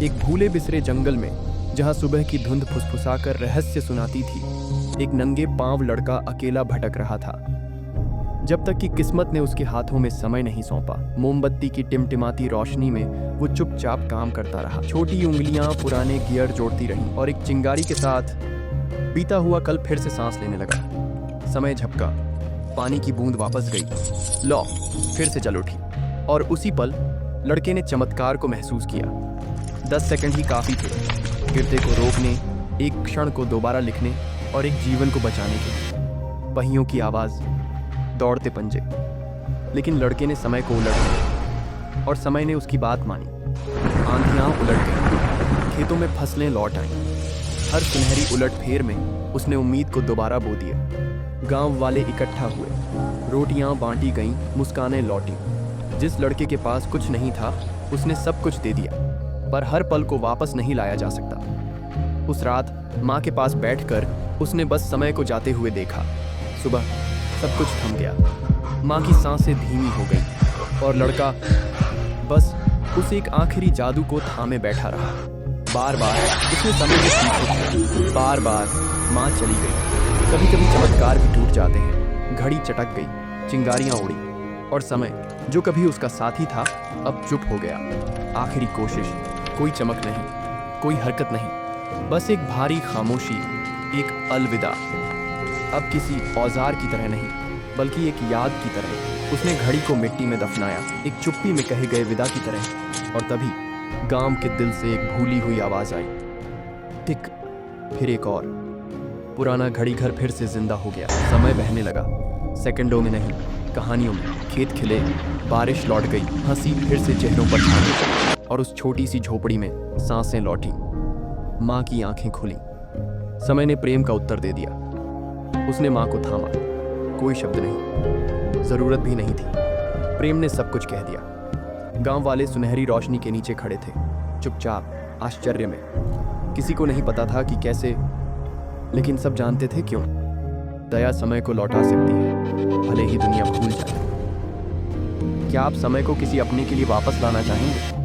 एक भूले बिसरे जंगल में, जहां सुबह की धुंध फुसफुसाकर रहस्य सुनाती थी, एक नंगे पांव लड़का अकेला भटक रहा था। जब तक कि किस्मत ने उसके हाथों में समय नहीं सौंपा। मोमबत्ती की टिमटिमाती रोशनी में वो चुपचाप काम करता रहा। छोटी उंगलियां पुराने गियर जोड़ती रहीं और एक चिंगारी के साथ बीता हुआ कल फिर से सांस लेने लगा। समय झपका, पानी की बूंद वापस गई। लो, फिर से चल उठी। और उसी पल लड़के ने चमत्कार को महसूस किया। 10 सेकंड ही काफी थे, गिरते को रोकने, एक क्षण को दोबारा लिखने और एक जीवन को बचाने के लिए। पहियों की आवाज, दौड़ते पंजे। लेकिन लड़के ने समय को उलट दिया और समय ने उसकी बात मानी। आंधियां उलट गईं, खेतों में फसलें लौट आईं। हर सुनहरी उलटफेर में उसने उम्मीद को दोबारा बो दिया। गांव वाले इकट्ठा हुए, रोटियां बांटी गईं, मुस्कानें लौटी। जिस लड़के के पास कुछ नहीं था, उसने सब कुछ दे दिया, पर हर पल को वापस नहीं लाया जा सकता। उस रात माँ के पास बैठकर उसने बस समय को जाते हुए देखा। सुबह सब कुछ थम गया, माँ की सांसें धीमी हो गई और लड़का बस उस एक आखिरी जादू को थामे बैठा रहा। बार बार उसने समय के पीछे, बार बार माँ चली गई। कभी कभी चमत्कार भी टूट जाते हैं। घड़ी चटक गई, चिंगारियां उड़ी और समय, जो कभी उसका साथी था, अब चुप हो गया। आखिरी कोशिश, कोई चमक नहीं, कोई हरकत नहीं, बस एक भारी खामोशी, एक अलविदा। अब किसी औजार की तरह नहीं, बल्कि एक याद की तरह उसने घड़ी को मिट्टी में दफनाया, एक चुप्पी में कहे गए विदा की तरह। और तभी गांव के दिल से एक भूली हुई आवाज आई, टिक, फिर एक और। पुराना घड़ी घर फिर से जिंदा हो गया। समय बहने लगा, सेकंडों में नहीं, कहानियों में। खेत खिले, बारिश लौट गई, हंसी फिर से चेहरों पर छा गई और उस छोटी सी झोपड़ी में सांसें लौटी। माँ की आंखें खुली। समय ने प्रेम का उत्तर दे दिया। उसने माँ को थामा। कोई शब्द नहीं, जरूरत भी नहीं थी। प्रेम ने सब कुछ कह दिया। गांव वाले सुनहरी रोशनी के नीचे खड़े थे, चुपचाप, आश्चर्य में। किसी को नहीं पता था कि कैसे, लेकिन सब जानते थे क्यों। दया समय को लौटा सकती है, भले ही दुनिया भूल जाए। क्या आप समय को किसी अपने के लिए वापस लाना चाहेंगे?